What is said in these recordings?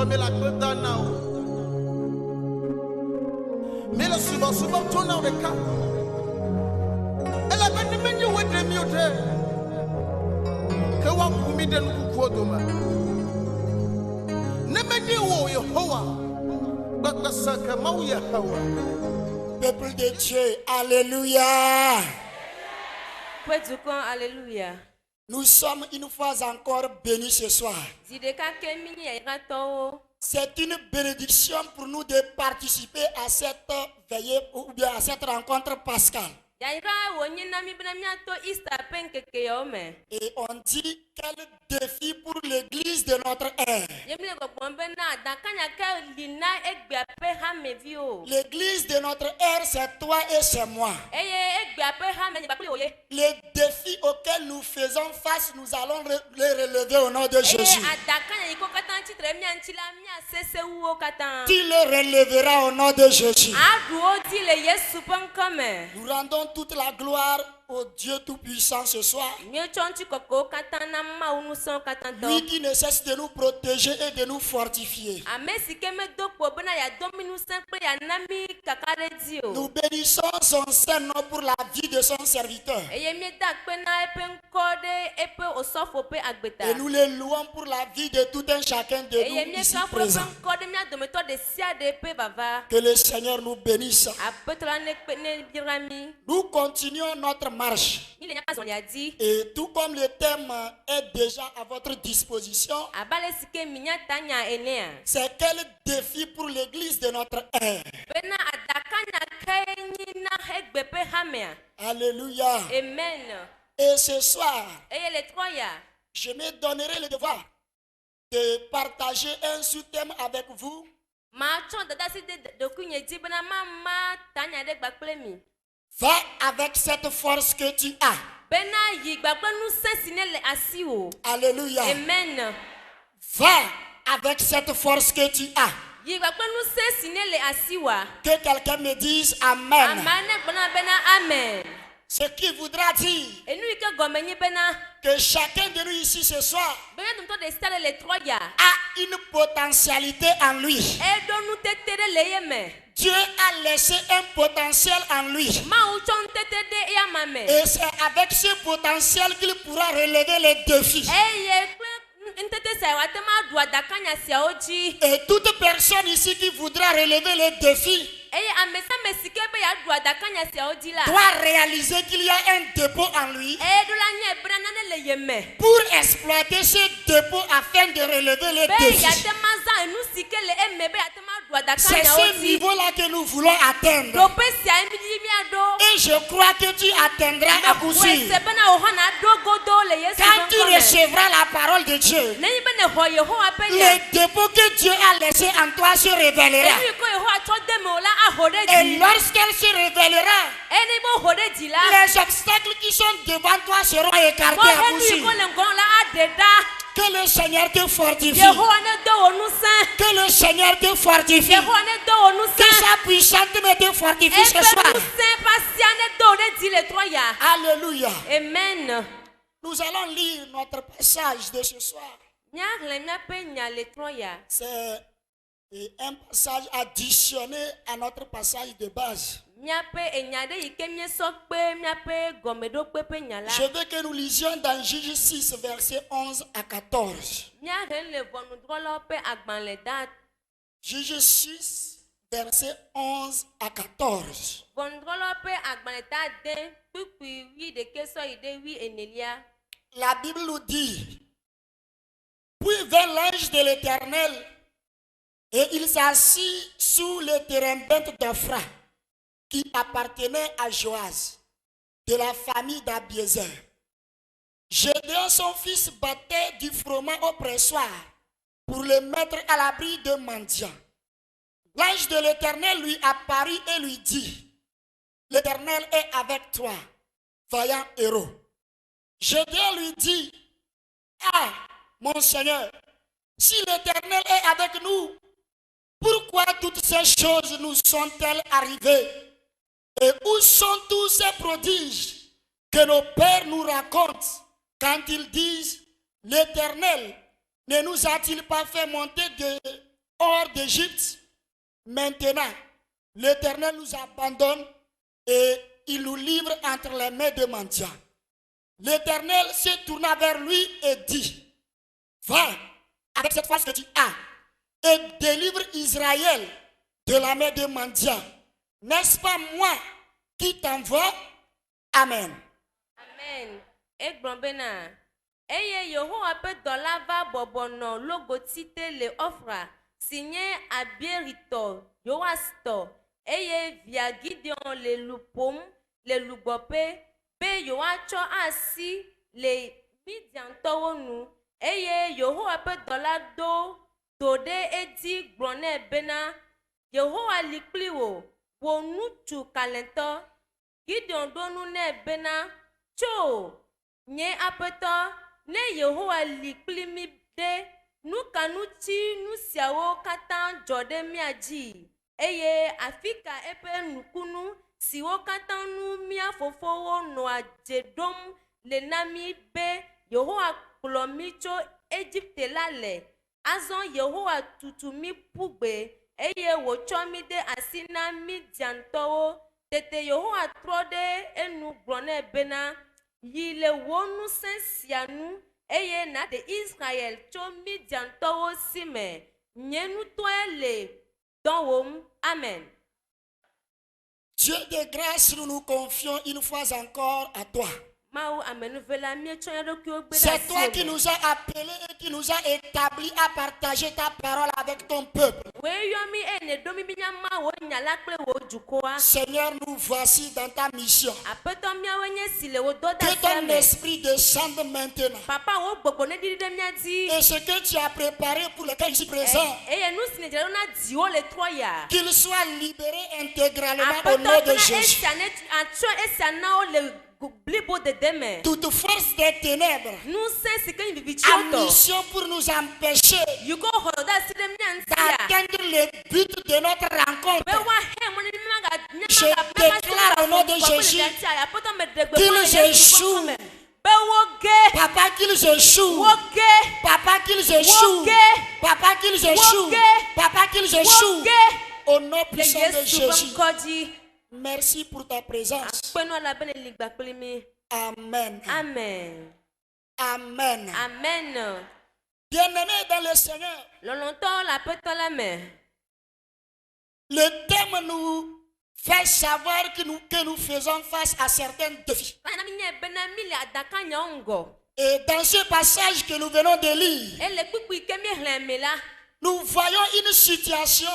transformer la côte en nao. Mais le souvent tourne dans le cas. Elle a bien mis où est le mieux. Que wa kumi de nous kodoma. Ne me dis où Yehowa. Bakasaka mau Yehowa. Peuple de Dieu, alléluia. Alléluia. Nous sommes une fois encore bénis ce soir. C'est une bénédiction pour nous de participer à cette veillée ou bien à cette rencontre pascale. Et on dit quel défi pour l'église de notre ère. L'église de notre ère, c'est toi et c'est moi. Les défis auxquels nous faisons face, nous allons les relever au nom de Jésus. Tu les relèveras au nom de Jésus. Nous rendons toute la gloire au Dieu Tout-Puissant ce soir. Lui qui ne cesse de nous protéger et de nous fortifier. Nous bénissons son Saint-Nom pour la vie de son serviteur. Et nous le louons pour la vie de tout un chacun de nous ici présents. Que le Seigneur nous bénisse. Nous continuons notre marche. Et tout comme le thème est déjà à votre disposition, c'est quel défi pour l'église de notre ère. Alléluia. Amen. Et ce soir, je me donnerai le devoir de partager un sous-thème avec vous. Va avec cette force que tu as. Alléluia. Amen. Va avec cette force que tu as. Que quelqu'un me dise Amen. Amen. Ce qui voudra dire que chacun de nous ici ce soir a une potentialité en lui. Dieu a laissé un potentiel en lui. Et c'est avec ce potentiel qu'il pourra relever les défis. Et toute personne ici qui voudra relever les défis doit réaliser qu'il y a un dépôt en lui pour exploiter ce dépôt afin de relever les défis. C'est ce niveau-là que nous voulons atteindre. Et je crois que tu atteindras à coup sûr. Quand tu recevras la parole de Dieu, le dépôt que Dieu a laissé en toi se révélera. Et lorsqu'elle se révélera, les obstacles qui sont devant toi seront écartés à coup sûr. Que le Seigneur te fortifie. Que le Seigneur te fortifie. Que sa puissance me te fortifie ce soir. Alléluia. Amen. Nous allons lire notre passage de ce soir. C'est un passage additionné à notre passage de base. Je veux que nous lisions dans Juge 6, versets 11 à 14. Juge 6, versets 11 à 14. La Bible nous dit: puis vint l'ange de l'Éternel, et il s'assit sous le térébinthe d'Ophra, qui appartenait à Joas, de la famille d'Abiézer. Gédéon, son fils, battait du froment au pressoir pour le mettre à l'abri de mendiants. L'ange de l'Éternel lui apparut et lui dit: l'Éternel est avec toi, vaillant héros. Gédéon lui dit: ah, mon Seigneur, si l'Éternel est avec nous, pourquoi toutes ces choses nous sont-elles arrivées? Et où sont tous ces prodiges que nos pères nous racontent quand ils disent: l'Éternel ne nous a-t-il pas fait monter hors d'Égypte, maintenant, l'Éternel nous abandonne et il nous livre entre les mains de mendiants. L'Éternel se tourna vers lui et dit, va avec cette force que tu as et délivre Israël de la main de mendiants. N'est-ce pas moi qui t'envoie? Amen. Amen. Egblɔbena. Eye Yehowa ƒe dɔla va bɔbɔnɔ logotite le Ofra si nye Abieritɔ Yoas eye via Gideon le lu ƒom le lugbɔƒe be yewoatsɔ asi le Midiantɔwo nu eye Yehowa ƒe dɔla do ɖe edzi gblɔ nɛ bena Yehowa li kpli wò ŋutsu kalẽtɔ. Gideon ɖo nu nɛ bena tso nye aƒetɔ ne Yehowa li kpli mi ɖe nu ka ŋuti nu siawo katã dzɔ ɖe mía dzi eye afi ka eƒe nukunu siwo katã nu mía fofowo nɔa dze ɖom le na mi be Yehowa kplɔ mi tso Egypte la le. Azɔ Yehowa tutu mi ƒu gbe eye wòtsɔ mi de asi na Midiantɔwo. Tete Yehowa trɔ ɖe enu gblɔ nɛ bena yi le wò ŋusẽ sia nu eye nàɖe Israel tso Midiantɔwo si me. Nye nutɔe le dɔ wɔm. Amen. Dieu de grâce, nous nous confions une fois encore à toi. C'est toi qui nous as appelés et qui nous as établis à partager ta parole avec ton peuple. Seigneur, nous voici dans ta mission. Que ton esprit descende maintenant. Et ce que tu as préparé pour lequel je suis présent, qu'il soit libéré intégralement au nom de Jésus. Toute force des ténèbres a mission pour nous empêcher d'atteindre le but de notre rencontre. Je déclare au nom de Jésus qu'ils échouent. Papa, qu'ils échouent. Papa, qu'ils échouent. Papa, qu'ils échouent. Papa, qu'ils échouent. Au nom puissant de Jésus. Merci pour ta présence. Amen. Amen. Amen. Amen. Bien-aimés dans le Seigneur, le thème nous fait savoir que nous faisons face à certains défis. Et dans ce passage que nous venons de lire, nous voyons une situation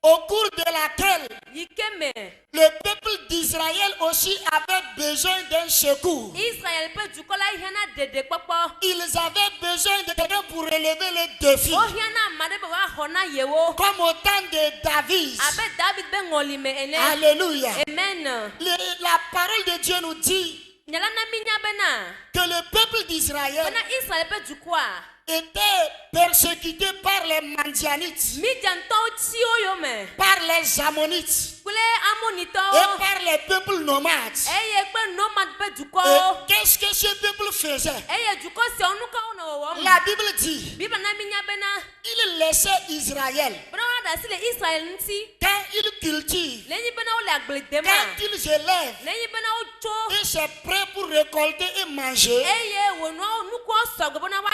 au cours de laquelle le peuple d'Israël aussi avait besoin d'un secours. Ils avaient besoin de quelqu'un pour relever les défis. Comme au temps de David. Alléluia. Amen. La parole de Dieu nous dit que le peuple d'Israël était persécuté par les Mandianites, par les Ammonites et par les peuples nomades. Et qu'est-ce que ce peuple faisait? La Bible dit il laissait Israël quand ils cultivent, quand ils élèvent et c'est prêt pour récolter et manger.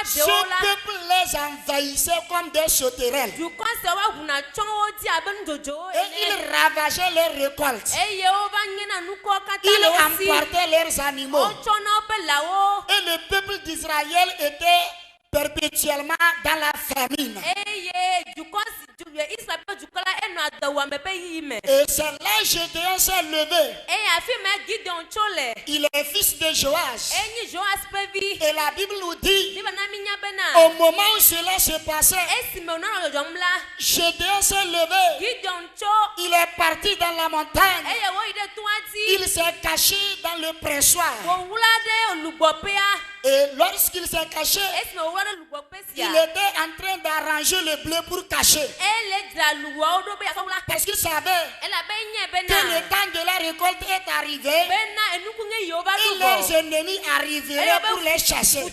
Ce peuple les envahissait comme des sauterelles et ils ravageaient leurs récoltes. Ils emportaient leurs animaux et le peuple d'Israël était perpétuellement dans la famine. Et c'est là que Gédéon s'est levé. Il est fils de Joas. Et la Bible nous dit, au moment où cela se passait, Gédéon s'est levé. Il est parti dans la montagne. Il s'est caché dans le pressoir. Et lorsqu'il s'est caché, il était en train d'arranger le blé pour cacher. Parce qu'il savait que le temps de la récolte est arrivé et leurs ennemis arriveraient pour les chasser.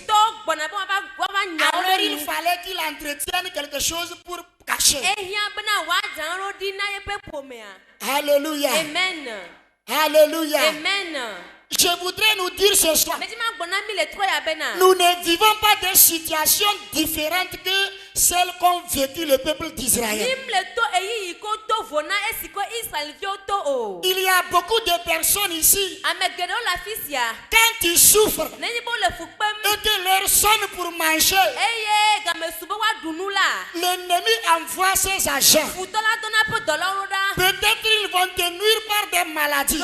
Alors il fallait qu'il entretienne quelque chose pour cacher. Alléluia. Amen. Alléluia. Amen. Je voudrais nous dire ce soir, nous ne vivons pas des situations différentes que celles qu'ont vécu le peuple d'Israël. Il y a beaucoup de personnes ici, quand ils souffrent et que leur sonne pour manger, l'ennemi envoie ses agents. Peut-être ils vont te nuire par des maladies.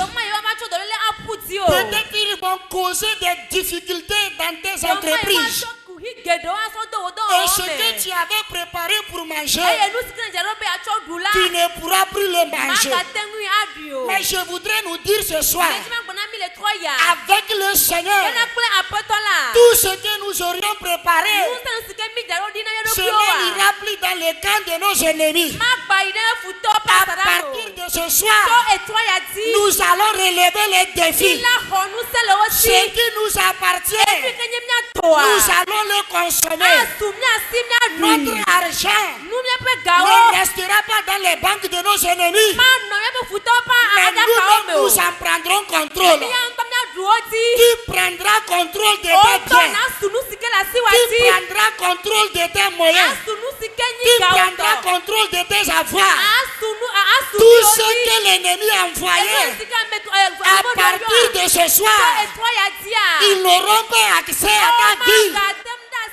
Peut-être ils vont causer des difficultés dans tes entreprises. Et ce que tu avais préparé pour manger, tu ne pourras plus le manger. Mais je voudrais nous dire ce soir, avec le Seigneur, tout ce que nous aurions préparé, cela n'ira plus dans le camp de nos ennemis. À partir de ce soir, nous allons relever les défis. Ce qui nous appartient, nous allons le consommer. Notre argent ne restera pas dans les banques de nos ennemis, mais nous en prendrons contrôle. Qui prendra contrôle de tes biens? Qui prendra contrôle de tes moyens? Qui prendra contrôle de tes avoirs? Tout ce que l'ennemi a envoyé, à partir de ce soir, ils n'auront pas accès à ta vie.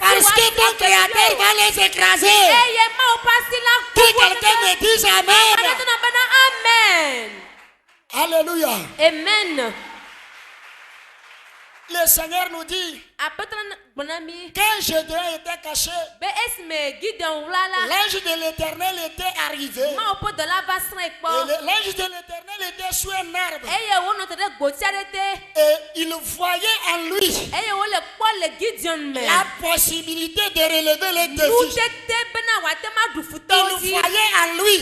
Parce que ton créateur va les écraser. Que quelqu'un me dise Amen. Alléluia. Amen. Le Seigneur nous dit, quand Gédéon était caché, l'ange de l'Éternel était arrivé. Et l'ange de l'Éternel était sous un arbre. Et il voyait en lui la possibilité de relever les défis. Il voyait en lui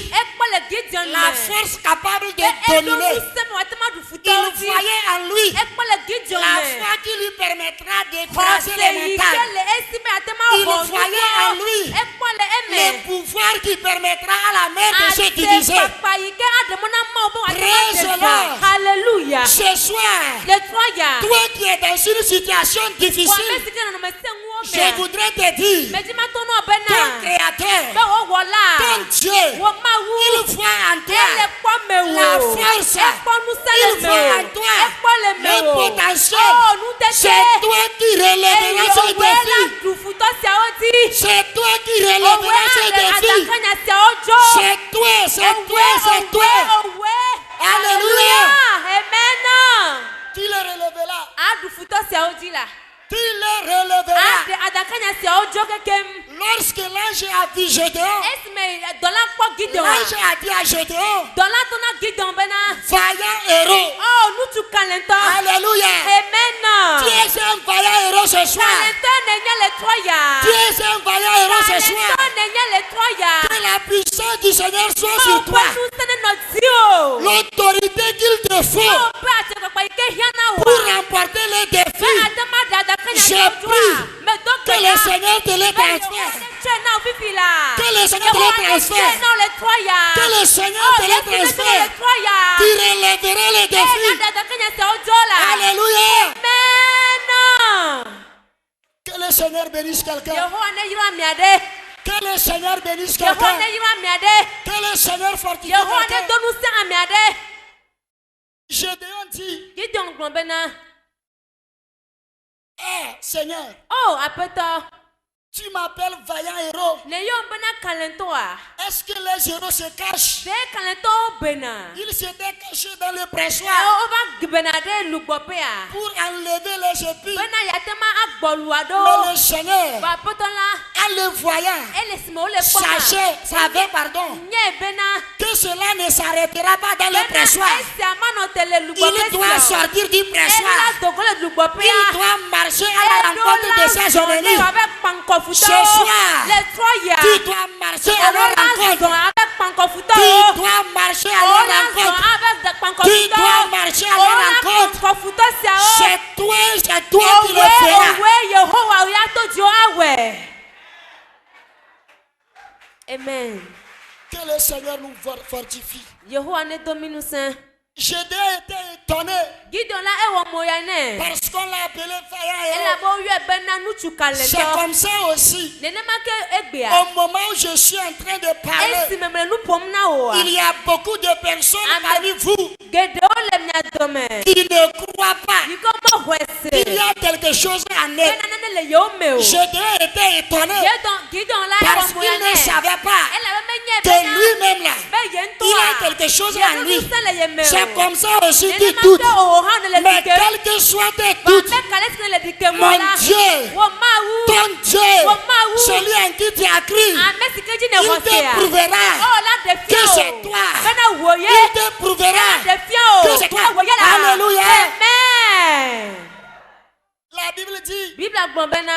la force capable de dominer. Il voyait en lui la foi qui lui permettra d'écraser les montagnes. Il voyait en lui le pouvoir qui permettra à la mer de se diviser. Alléluia. Ce soir, toi qui es dans une situation difficile, je voudrais te dire, ton créateur, ton Dieu, il voit en toi la force, il voit en toi le potentiel. C'est toi qui relèveras ce défi. C'est toi qui relèveras ce défi. C'est toi, c'est toi, c'est toi. Alléluia. Amen. Tu le relèveras. Tu le relèveras. Lorsque l'ange a vu Gédéon, l'ange a dit à Gédéon, vaillant héros. Alléluia. Amen. Tu es un vaillant héros ce soir. Tu es un vaillant héros ce soir. Que la puissance du Seigneur soit sur toi. L'autorité qu'il te faut pour remporter les défis. J'ai pris que le Seigneur te les transfère. Que le Seigneur te les transfère. Que le Seigneur te les transfère. Tu relèveras les défis. Alléluia. Que le Seigneur bénisse quelqu'un. Que le Seigneur bénisse quelqu'un. Que le Seigneur fortifie quelqu'un. Gédéon dit, Seigneur, tu m'appelles vaillant héros. Est-ce que les héros se cachent? Ils s'étaient cachés dans le pressoir pour enlever les épis. Mais le Seigneur, en le voyant, savait que cela ne s'arrêtera pas dans le pressoir. Il doit sortir du pressoir. Il doit marcher à la rencontre de ses ennemis. Ce soir, tu dois marcher à leur rencontre. Tu dois marcher à leur rencontre. Tu dois marcher à leur rencontre. C'est toi qui le feras. Amen. Que le Seigneur nous fortifie. Yehowa ne domine saint. J'ai été étonné Gideon la ewo moyane. parce qu'on l'a appelé Ela Pharaon. bo yue bena nuchu C'est kalento. comme ça aussi. Nene ma ke egbea. Au moment où je suis en train de parler, Esi memle nu pom na o. il y a beaucoup de personnes parmi vous Gede o le mia dome. qui ne croient pas Yiko mo hwese. qu'il y a quelque chose en eux. Bena nene le yo me o. J'ai été étonné Gideon la parce ewo qu'il moyane. ne savait pas Ela be menye que bena. lui-même là, Be yento. il a quelque chose en lui. C'est comme ça aussi Nene qu'il ma doute. ke o han le Mais dike. quel que soit tes Ba doutes, me kale sine le dike mo mon la. Dieu, Wo ma wu. ton Dieu, celui en qui tu as cru, Amesi keji ne il hwese te a. prouvera Oh la defio. que c'est toi. Bena woye. Il te prouvera que c'est toi. Alléluia. Amen. La Bible dit, Bible agbon bena.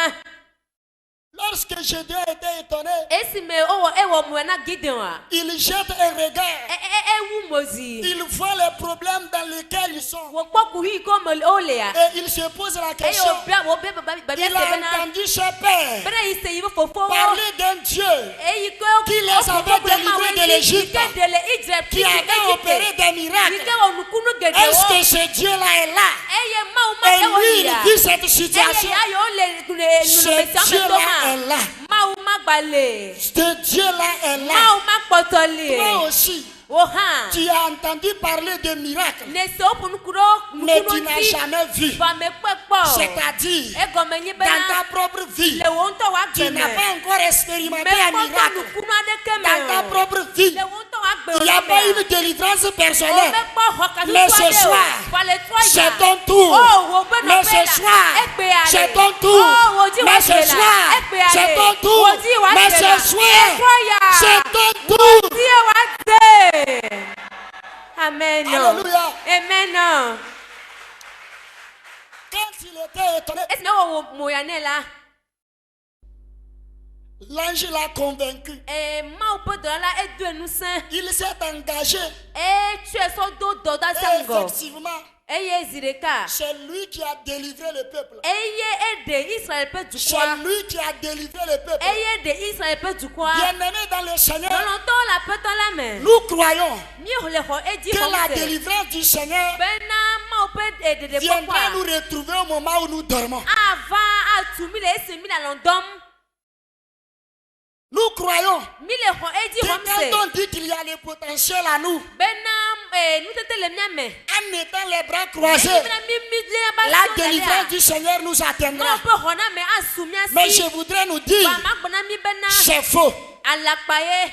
lorsque Gédéon était étonné, Esi me ewo moyana Gideon a. il jette un regard. Wu mozi. Il voit les problèmes dans lesquels ils sont. Wo kpoku hi ko mo ole a. Et il se pose la Eyo question. bia wo be ba Il se a bena. entendu ses pères Bena yi se yi fofo. parler d'un Dieu Eyi ko qui les avait délivrés de l'Égypte, qui avait opéré des miracles. Ike onukunu gede o. Est-ce que ce Dieu-là est là? Eye ma Et ewo lui, ya. il vit cette situation. Eye ya yo le Ce Dieu-là est là. Ma u ma gbale. Ce Dieu-là est Ma là. u ma kpotoli. Toi aussi, O han. tu as entendu parler de miracles, Ne se opu nukuro mais tu n'as jamais vu. Va me pepo. C'est-à-dire, Ego me nyi dans bena. ta propre vie, Le wonto wa tu gbeme. n'as pas encore expérimenté Me un kpɔtɔ miracle. nukunu aɖe ke me Dans ta o. propre vie, Le wotɔ wa gbe il n'y a pas une délivrance personnelle. Mais ce soir, c'est ton tour. Mais ce soir, c'est ton tour. Mais ce soir, c'est ton tour. Mais ce soir, c'est ton tour. Amen. Alléluia. Amen. Quand il était étonné, Esi na wo moyane la. l'ange l'a convaincu. Mawu ƒe dɔla edo enu sẽ. Il s'est engagé. Tsɔe sɔ do dɔ da se Et ŋgɔ. effectivement, Eye zi ɖeka. c'est lui qui a délivré le peuple. Eye eɖe Israel ƒe C'est dukɔa. lui qui a délivré le peuple. Eye ɖe Israel ƒe dukɔa. Bien-aimé dans le Seigneur, Lɔlɔtɔwo le aƒetɔ la me. nous croyons Mi le xɔ edzi que xɔm la se. délivrance du Seigneur Bena Mawu ƒe ɖeɖe viendra nous kpɔkpɔa. retrouver au moment où nous dormons. Ava atu mi le esi mi le alɔ dɔm. Nous croyons Mi le xɔ edzi que xɔm quand se. on dit qu'il y a le potentiel à nous, Bena nutete le mia me. en mettant les bras croisés, Bena mi le ba la si o le délivrance lea. du Seigneur nous atteindra. Mawu ƒe xɔ na me asu mia Mais si. je voudrais nous dire, Ba ma gbɔna mi bena. c'est faux. Alakpa ye.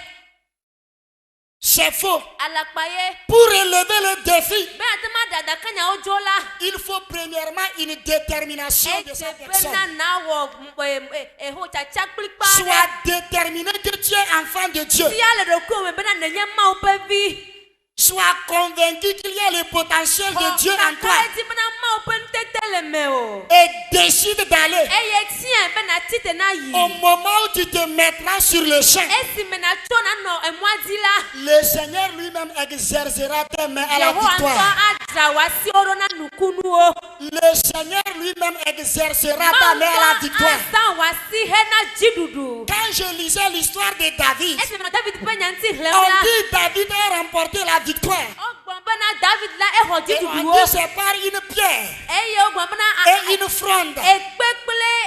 C'est faux. Alakpa ye. Pour relever le défi, Be ate ma dada kanyawo dzo la. il faut premièrement une détermination de sa personne. Bena na wɔ ho tsatsa kplikpa. Sois déterminé que tu es enfant de Dieu. Si ale ɖo me bena nenye Mawu ƒe vi. Sois convaincu qu'il y a le potentiel de Dieu en toi. Edi bena Mawu ƒe nutete le me o. Et décide d'aller. Eye tiɛ bena tite na yi. Au moment où tu te mettras sur le champ, Esi me na tso na nɔ emɔa dzi la. le Seigneur lui-même exercera tes mains à la Yehowa ŋutɔ victoire. adzra wa si wo ɖo na nukunuwo. Le Seigneur lui-même exercera ta main à la victoire. Asa wa si hena dziɖuɖu. Quand je lisais l'histoire de David, Esi me na David ƒe nyaŋti hlẽm on la. dit David a remporté la victoire. Wogblɔ bena David la exɔ Et on dziɖuɖuwo. dit c'est par une pierre Eye wogblɔ bena et une fronde. ekpe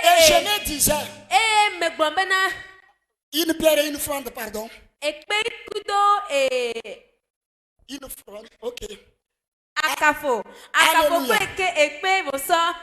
Et je kple me disais, eye megblɔ bena une pierre et une fronde, pardon. ekpe kudo Une fronde, ok. akafo Alléluia. ƒe ke ekpe vɔsɔ.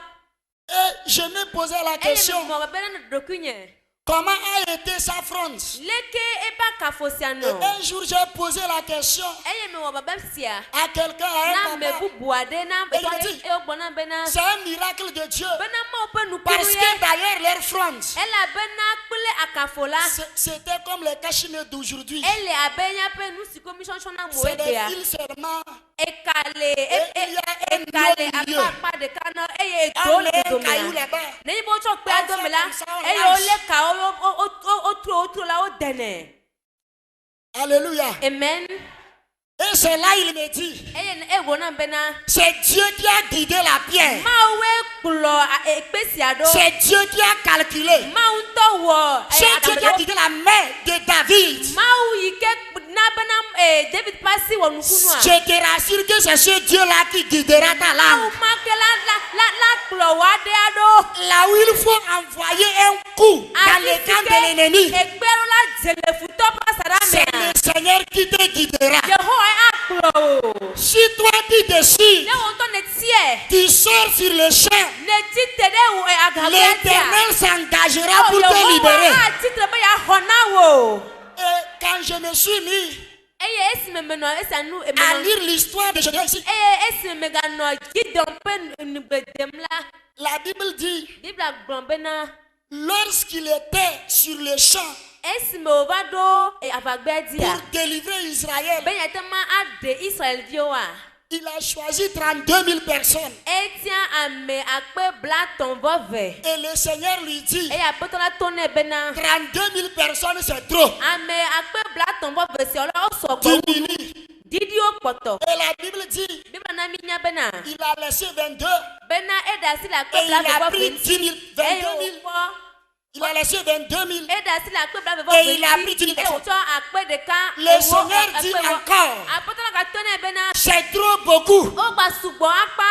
Et je me posais la Eye question, megblɔ bena ɖokuinye. comment a été sa fronde? Leke ebe akafo sia Et nɔ. un jour, j'ai posé la question Eye mewɔ baba sia. à quelqu'un, à Na un me papa. bubu aɖe na Et il a dit, eye wogblɔ na bena c'est un miracle de Dieu. bena Mawu ƒe nukunu Parce ye. que d'ailleurs, leur fronde, Elabena kple akafo la. c'était comme les cachemires d'aujourd'hui. Ele abe míaƒe nu si ko mi tsɔtsɔ na mo C'est des edea. fils seulement. Ekale il y a un ekale lieu au milieu. akpa ɖeka na eye On edo le met un dodome caillou la. là-bas. Nenyi be wotsɔ kpea do me la On fait comme ça, on eye lâche. wolé kawo wotro la wodene. Alléluia. Amen. Et c'est là il me dit, eye egwo na bena c'est Dieu qui a guidé la pierre. mawe kplɔ ekpesi aɖo C'est Dieu qui a calculé. mawu ŋutɔ wɔ C'est Dieu qui a guidé la main de David. mawu yi ke na bena David pasi wɔ nukunua Je te rassure que c'est ce Dieu-là qui guidera ta mawu langue. ma ke la kplɔ wɔ aɖe aɖo Là où il faut envoyer un coup dans le camp de l'ennemi, ekpeɖo la dze le futɔ ƒe asaɖa c'est mea le Seigneur qui te guidera. yehowa akplɔ o Si toi tu décides, ne wo ŋutɔ ne tie tu sors sur le champ, ne tite ɖe agavea tia l'Éternel s'engagera pour te yehowa libérer. atitre be yaxɔ na wo. Et quand je me suis mis Eye esime menɔ esia nu à lire l'histoire de Gédéon ici, eye esime meganɔ Gideon ƒe nugbe dem la la Bible dit, Biblia gblɔ bena lorsqu'il était sur le champ esime wòva ɖo avagbea pour dzia délivrer Israël, be yate ma aɖe Israelviwoa il a choisi 32 000 personnes. etia ame akpe blatɔ̃-vɔ-ve Et le Seigneur lui dit, eye aƒetɔ la to nɛ bena 32 000 personnes c'est trop. ame akpe blatɔ̃-vɔ-ve siawo la wosɔgbɔ Diminue. didiwo kpɔtɔ Et la Bible dit, Biblia na mi nya bena il a laissé 22 bena eɖe asi le akpe et il a pris blatɔ̃-vɔ-ve 10 000, ŋuti eye 22 000. wòkpɔ Il a laissé 22 000. eɖe asi le akpe Et il a pris blatɔ̃-vɔ-ve 10 000 eye wòtsɔ akpe ɖeka Le Seigneur dit encore, aƒetɔ la gato nɛ bena c'est trop beaucoup. wogba sugbɔ akpa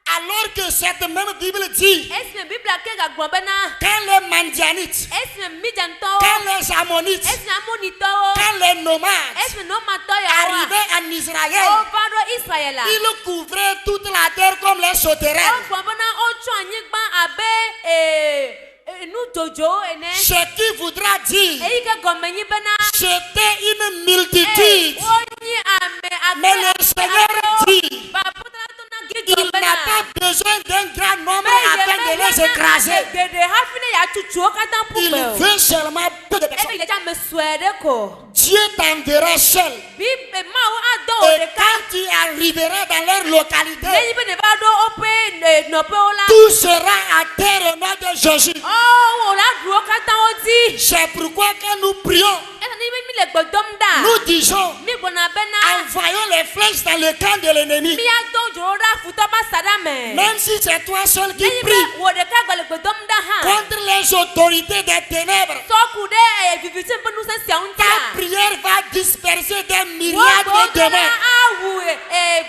Alors que cette même Bible dit, esime Biblia ke gagblɔ bena quand les Mandianites, esime Midiantɔwo quand les Ammonites, esime Amonitɔwo quand les nomades esime Nomatɔ yawoa arrivaient en Israël, wova ɖo Israel la ils couvraient toute la terre comme les sauterelles. wogblɔ bena wotsɔ anyigba abe nudzodzowo ene Ce qui voudra dire, eyi ke gɔme nyi bena c'était une multitude. wonyi ame Mais le Seigneur dit, aƒetɔ la to na il Gideon n'a bena pas besoin d'un grand nombre afin de les écraser. geɖe hafi ne yatutu wo katã Il ƒume o veut seulement peu de personnes. ebe yi ɖe ame sue ɖe ko Dieu t'enverra seul. mawu adɔ wo Et ɖeka quand tu arriveras dans leur localité, nenyi be ne va ɖo woƒe nɔƒewo la tout sera à terre au nom de Jésus. wò la ɖu wo katã wo dzi C'est pourquoi quand nous prions, esa ne mi le gbe dɔm ɖa nous disons, mi gbɔna bena envoyons les flèches dans le camp de l'ennemi. miado dzoro ɖa futɔ ƒe asaɖa me Même si c'est toi seul qui nenyi be pries wò ɖeka gbe le gbe dɔm ɖa hã contre les autorités des ténèbres, sɔku ɖe viviti ƒe ŋusẽ sia ta ŋutia prière va disperser des wo myriades gbɔ de bena démons. awu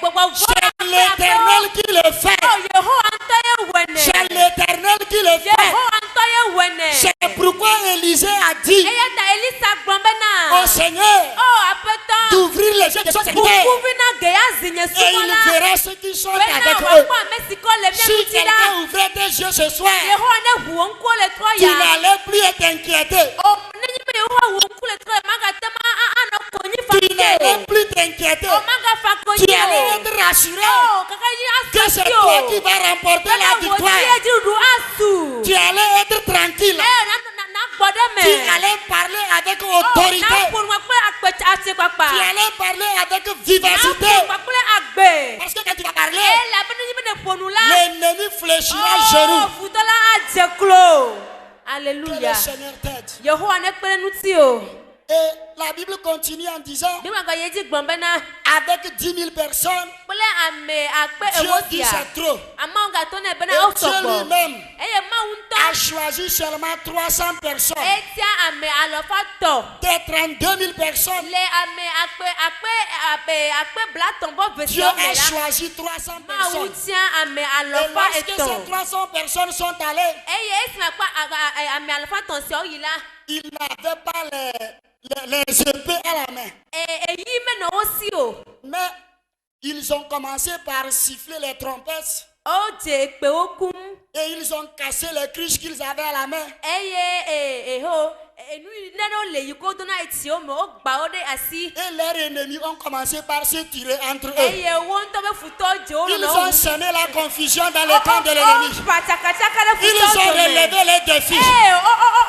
gbɔgbɔ vɔ C'est l'Éternel qui le fait. yehowa ŋutɔ ye wɔnɛ C'est l'Éternel qui le fait. yehowa ŋutɔ ye wɔnɛ C'est pourquoi Élisée a dit eya ta Elisa gblɔ bena au Seigneur aƒetɔ d'ouvrir les yeux de son serviteur kukuvi na ge ya zi nye et il subɔla verra ceux qui sont bena avec eux. wòakpɔ ame si kɔ le mía Si ŋuti quelqu'un ɖa ouvrait tes yeux ce soir, yehowa ne ʋu wo ŋkuwo le trɔ tu ya n'allais plus être inquiété. nenyi be yehowa ʋu wo ŋku le trɔ ya magate ma anɔ konyi fa Tu n'allais o plus t'inquiéter. magafa Tu konyi allais o être rassuré kaka yi que c'est asasi toi o qui vas remporter la bena wò victoire. tie dziɖuɖu asu Tu allais être tranquille. na gbɔ ɖe me Tu allais parler avec autorité. na ƒo nu kple asekpakpa Tu allais parler avec na vivacité. ƒo nu kple agbe Parce que quand tu vas parler, elabena nenyi be ne ƒo nu la l'ennemi fléchira à genoux. futɔ la adze klo Que le alleluya Seigneur t'aide. yehowa ne kpe ɖe ŋuti o Et la Bible continue en disant, Biblia gɔ ye dzi gblɔm bena avec 10 000 personnes, kple ame akpe Dieu ewo dit sia c'est trop. amewo gato nɛ bena Et wo Dieu sɔgbɔ lui-même eye mawu a ŋutɔ choisi seulement 300 personnes. etia ame alɔfa tɔ Des 32 000 personnes, le ame akpe blatɔ̃-vɔ-ve Dieu siawo me a la choisi 300 mawu personnes. tia ame Et alɔfa lorsque etɔ̃ ces 300 personnes sont allées, eye esime akpa ame alɔfa tɔ̃ siawo yi la ils n'avaient pas les épées à la main. eyi menɔ wo si o Mais ils ont commencé par siffler les trompettes wodze ekpewo kum et ils ont cassé les cruches qu'ils avaient à la main. eye enu nenewo le yi ko do na etiwo me wogba wo ɖe asi Et leurs ennemis ont commencé par se tirer entre eux. eye wo ŋutɔ be futɔ dze wo Ils nɔ ont semé la confusion dans le camp de l'ennemi. patsakatsaka ɖe Ils futɔ ont dome relevé les défis.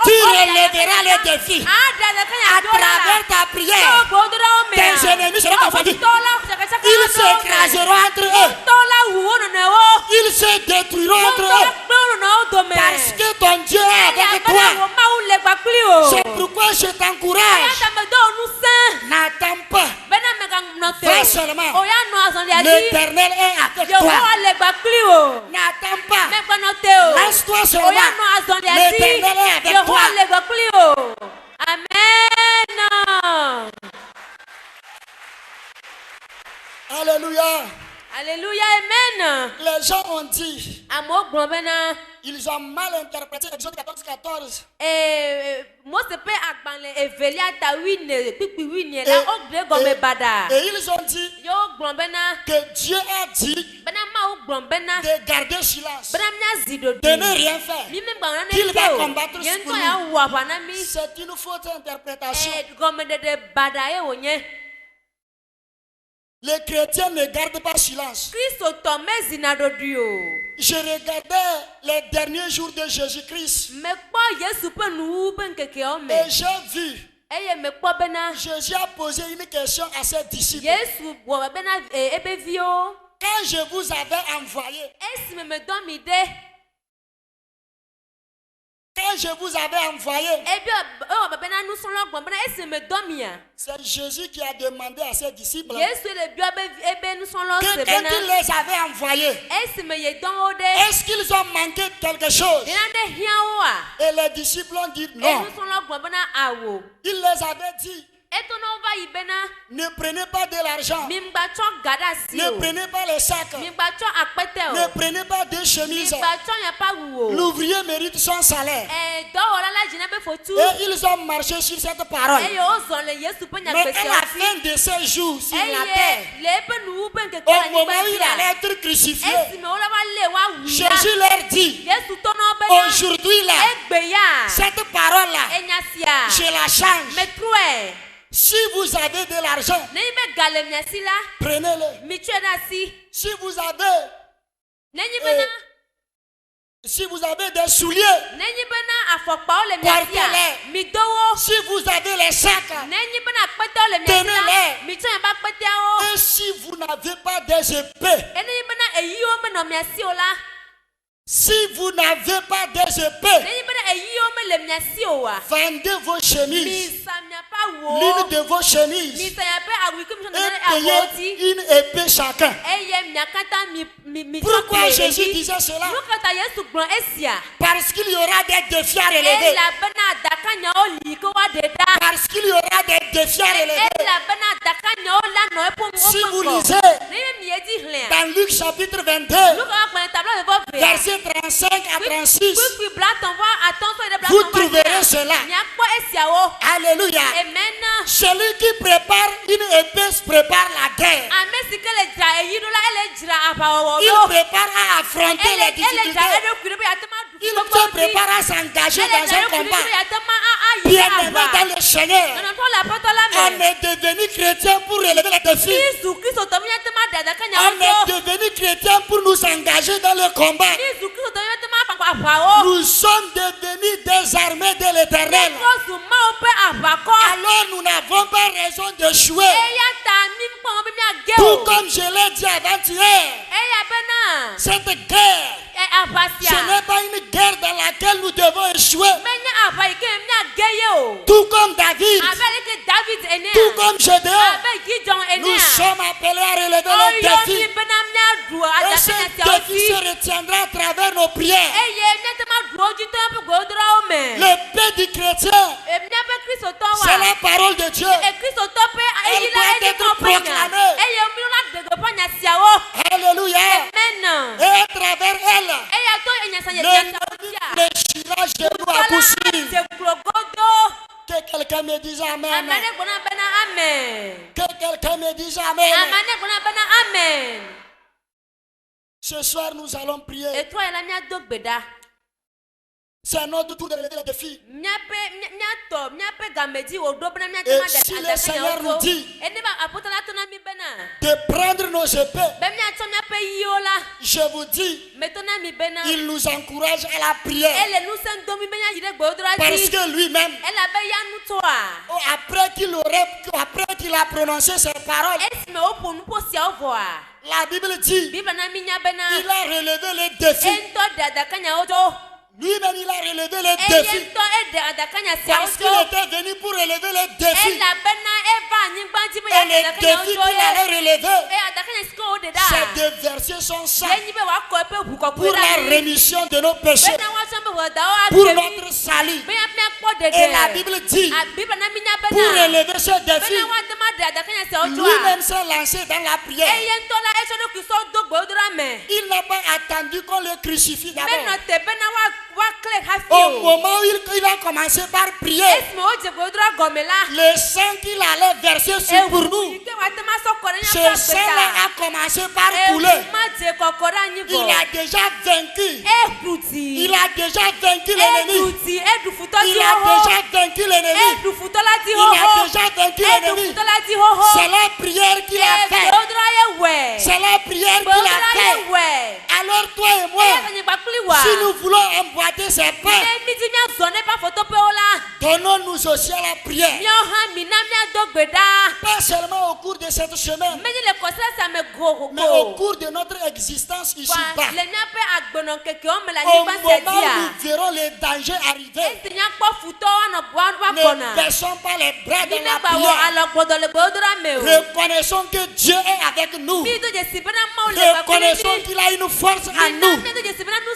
Tu relèveras les défis. À travers ta prière, tes ennemis seront confondus. Ils s'écraseront entre eux. Ils se détruiront entre eux. Parce que ton Dieu est avec toi. C'est pourquoi je t'encourage. N'attends pas. Va seulement. Oya no azɔlia di. L'Éternel est avec toi. Yehowa le gba kpli o. N'attends pas. Mɛgbɛnɔ te o. Laisse-toi seulement. Oya no azɔlia di. L'Éternel est avec toi. Yehowa le gba kpli o. Amen. Alléluia. Alléluia, amen. Les gens ont dit, Amewo gblɔ bena. ils ont mal interprété Exode 14. Mose ƒe agbalẽ evelia ta 8 kpikpi 8 la wogblẽ gɔme bada. Et ils ont dit Ye wogblɔ bena. que Dieu a dit Bena Mawu gblɔ bena. de garder silence, Bena míazi ɖoɖoe. de ne rien faire. Mi megba nane Qu'il va ke o. combattre Ye pour ŋutɔ ya wɔ aʋa na mi. C'est une fausse interprétation. Gɔmeɖeɖe bada ye wònye. Les chrétiens ne gardent pas silence. Kristotɔ mezina ɖoɖoe o. Je regardais les derniers jours de Jésus-Christ Mekpɔ Yesu ƒe nuwu ƒe ŋkekewo me. et j'ai vu, Eye mekpɔ bena. Jésus a posé une question à ses disciples. Yesu wɔ bena ebe viwo. Quand je vous avais envoyé, Esime medɔ mi ɖe. quand je vous avais envoyé, c'est Jésus qui a demandé à ses disciples que quand il les avait envoyés, est-ce qu'ils ont manqué quelque chose? Et les disciples ont dit non. Il les avait dit, ne prenez pas de l'argent, ne prenez pas les sacs, ne prenez pas de chemises. L'ouvrier mérite son salaire. Et ils ont marché sur cette parole. Mais à la fin de ces jours sur la terre, au moment où il allait être crucifié, Jésus leur dit, aujourd'hui là, cette parole là, je la change. Si vous avez de l'argent, prenez-le. Si vous avez des souliers, portez-les. Si vous avez les sacs, tenez-les. Et si vous n'avez pas des épées, si vous n'avez pas des épées, vendez vos chemises, l'une de vos chemises, et payez une épée chacun. Pourquoi Jésus disait cela? Parce qu'il y aura des défis à relever. Parce qu'il y aura des défis à relever. Si vous lisez dans Luc chapitre 22, verset 35 à 36, vous trouverez cela. Alléluia. Celui qui prépare une épée prépare la guerre. Il prépare à affronter les difficultés. Il se prépare à s'engager dans un combat. Bien-aimé dans le Seigneur, on est devenu chrétien pour relever les défis. On est devenu chrétien pour nous engager dans le combat. Nous sommes devenus des armées de l'Éternel. Alors nous n'avons pas raison de jouer. Tout comme je l'ai dit avant-hier, cette guerre, ce n'est pas une guerre dans laquelle nous devons échouer. Tout comme David, tout comme Gédéon, nous sommes appelés à relever les défis. Et ce défi se retiendra à travers nos prières. L'épée du chrétien, c'est la parole de Dieu. Elle doit être proclamée. Alléluia. Et à travers elle, l'ennemi déchira genoux à coup sûr. Que quelqu'un me dise amen. Que quelqu'un me dise amen. Ce soir, nous allons prier. C'est notre tour de relever les défis. Et si le Seigneur nous dit de prendre nos épées, je vous dis, il nous encourage à la prière. Parce que lui-même, après qu'il a prononcé ces paroles, la Bible dit, il a relevé les défis. Lui-même, il a relevé les défis. Parce qu'il était venu pour relever les défis. Et les défis qu'il allait relever, ces deux versets sont simples. Pour la rémission de nos péchés, pour notre salut. Et la Bible dit, pour relever ce défi, lui-même s'est lancé dans la prière. Il n'a pas attendu qu'on le crucifie d'abord. Au moment où il a commencé par prier, le sang qu'il allait verser sur pour nous, ce sang-là a commencé par couler. Il a déjà vaincu. Il a déjà vaincu l'ennemi. Il a déjà vaincu l'ennemi. Il a déjà vaincu l'ennemi. C'est la prière qu'il a faite. C'est la prière qu'il a faite. Alors toi et moi, si nous voulons emboîter ces pas, donnons-nous aussi à la prière. Pas seulement au cours de cette semaine, mais au cours de notre existence ici-bas. Au moment où nous verrons les dangers arriver, ne baissons pas les bras dans la prière. Reconnaissons que Dieu est avec nous. Reconnaissons qu'il a une force en nous.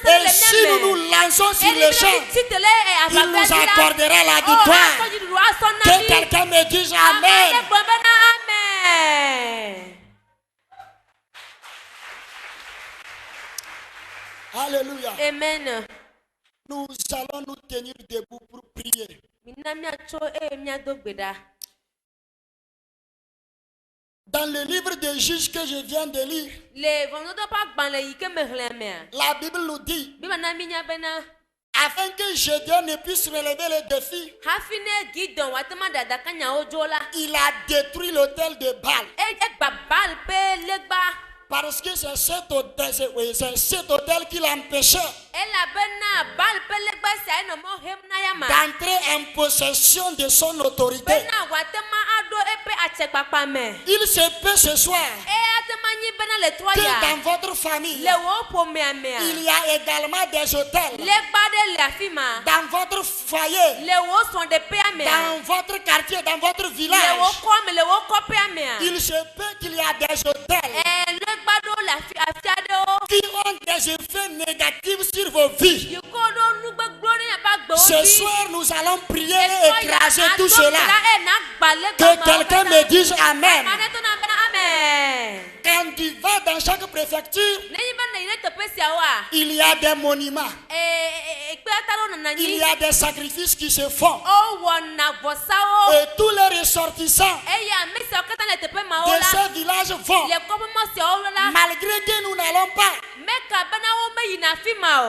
Et si nous nous lançons sur le champ, il nous accordera la victoire. Que quelqu'un me dise Amen. Alléluia. Amen. Nous allons nous tenir debout pour prier. Dans le livre des Juges que je viens de lire, la Bible nous dit, afin que Gédéon ne puisse relever le défi, il a détruit l'autel de Baal. Parce que c'est cet autel qui l'empêchait d'entrer en possession de son autorité. Il se peut ce soir que dans votre famille, il y a également des autels. Dans votre foyer, dans votre quartier, dans votre village, il se peut qu'il y a des autels qui ont des effets négatifs sur vos vies. Ce soir, nous allons prier et écraser tout cela. Que quelqu'un me dise Amen. Quand tu vas dans chaque préfecture, il y a des monuments. Il y a des sacrifices qui se font. Et tous les ressortissants de ces villages vont. Malgré que nous n'allons pas,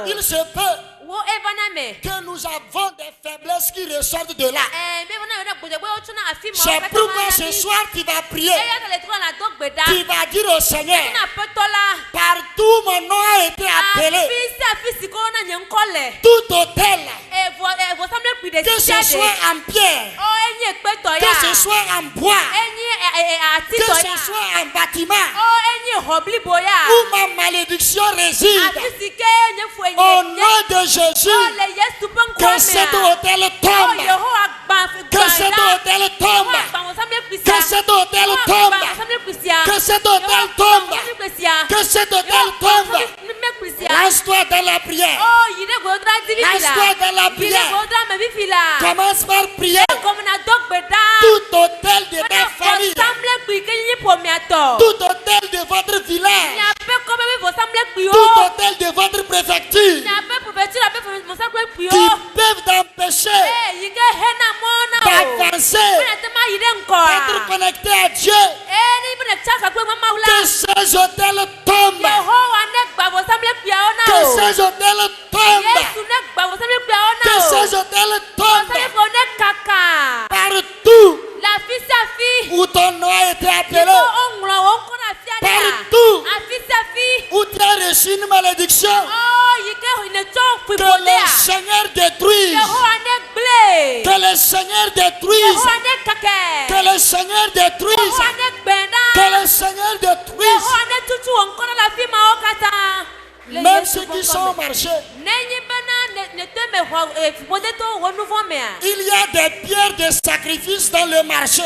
il se peut que nous avons des faiblesses qui ressortent de là. C'est pourquoi ce soir tu vas prier. Tu vas dire au Seigneur, partout mon nom a été appelé. Tout hôtel, que ce soit en pierre, que ce soit en bois, que ce soit en bâtiment, où ma malédiction réside, au nom de Jésus, que cet hôtel tombe, que cet hôtel tombe, que cet hôtel tombe, que cet hôtel tombe, que cet hôtel tombe. Lance-toi dans la prière. Lance-toi dans la prière. Commence par prier. Tout hôtel de ma famille, tout hôtel de votre village, tout hôtel de votre préfecture, qui peuvent t'empêcher d'avancer, d'être connecté à Dieu. Que ces hôtels tombent. Que ces hôtels tombent. Que ces hôtels tombent. Partout où ton nom a été appelé, partout où tu as reçu une malédiction, que le Seigneur détruise. Que le Seigneur détruise. Que le Seigneur détruise. Que le Seigneur détruise. Même ceux qui sont au marché, il y a des pierres de sacrifice dans le marché.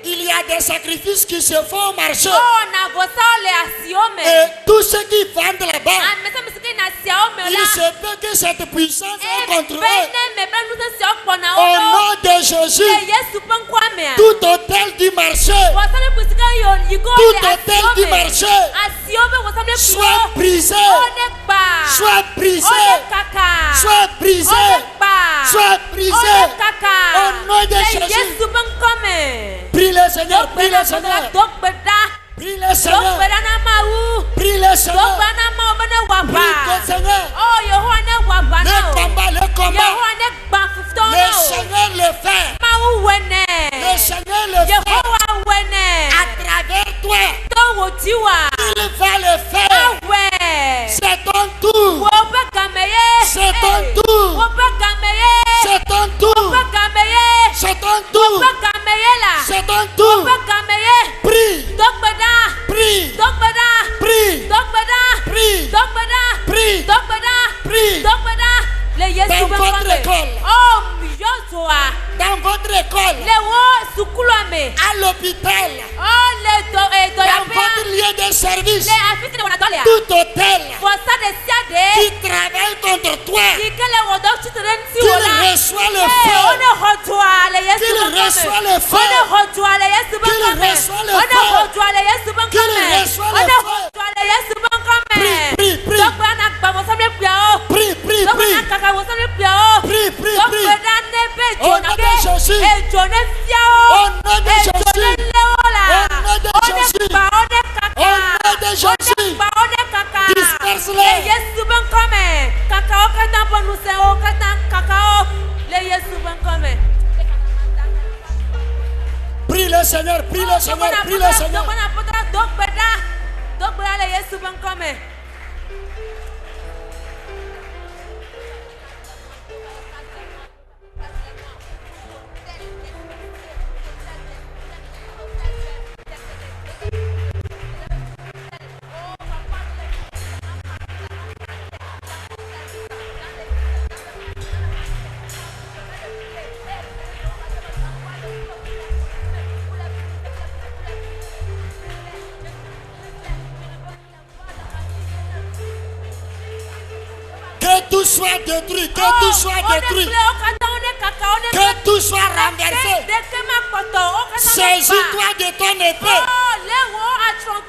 Il y a des sacrifices qui se font au marché. Oh, Et tous ceux qui vendent là-bas, il se peut que cette puissance est contre eux. Au nom de Jésus, tout hôtel du marché, tout hôtel du marché, soit brisé, soit brisé, soit brisé, soit brisé. Au nom de Jésus, prie le Seigneur, prie le Seigneur, prie le Seigneur, prie le Seigneur, prie le Seigneur. Le combat, le combat, le Seigneur le fait. Le Seigneur le fait à travers toi. Il va le faire. C'est ton tour. C'est ton tour. C'est ton tour. C'est ton tour. C'est ton tour. Prie. Prie. Prie. Prie. Prie. Prie. Dans votre école. Dans votre école. À l'hôpital. Dans votre lieu de service. Tout hôtel qui travaille contre toi. Qu'il reçoit le feu. Qu'il reçoit le feu. Qu'il reçoit le feu. Qu'il reçoit le feu. Prie, prie, prie. Prie, prie, prie. Prie, prie, prie. Au nom de Jésus. Au nom de Jésus. Au nom de Jésus. Disperse-les. Prie le Seigneur, prie le Seigneur, prie le Seigneur. Que tout soit détruit, que tout soit détruit, que tout soit renversé. Saisis-toi de ton épée.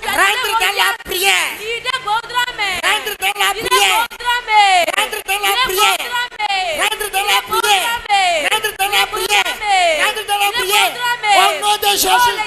Rentre dans la prière. Rentre dans la prière. Rentre dans la prière. Rentre dans la prière. Rentre dans la prière. Rentre dans la prière. Au nom de Jésus.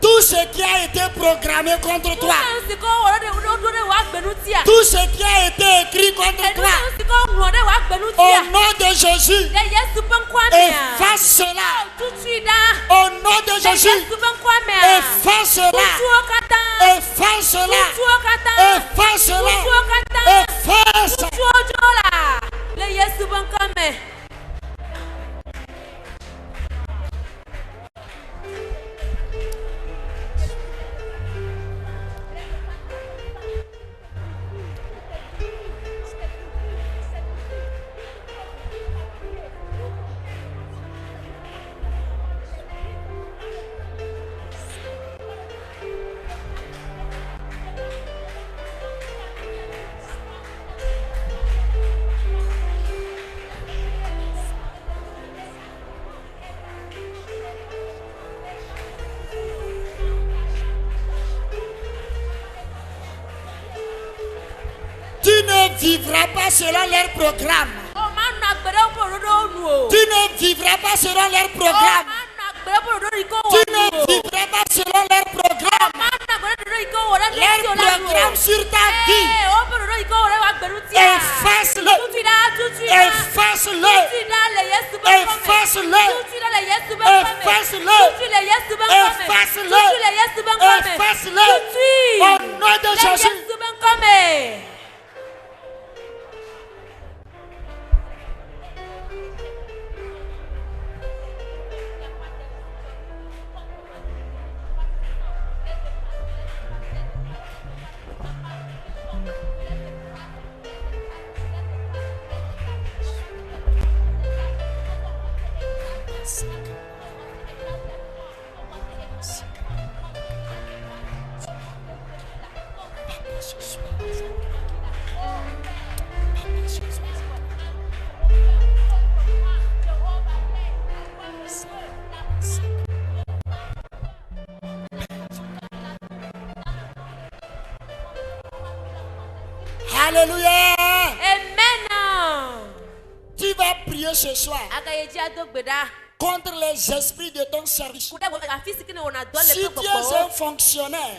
Tout ce qui a été programmé contre toi, tout ce qui a été écrit contre toi, au nom de Jésus, efface cela. Au nom de Jésus, efface cela. Efface cela. Efface cela. Efface. Tu ne vivras pas selon leur programme. Tu ne vivras pas selon leur programme. Tu ne vivras pas selon leur programme. leur programme sur ta vie, efface-le, efface-le, efface-le, efface-le, efface-le, efface-le, au nom de Jésus. Alléluia. Amen. Tu vas prier ce soir contre les esprits de ton service. Si tu es un fonctionnaire,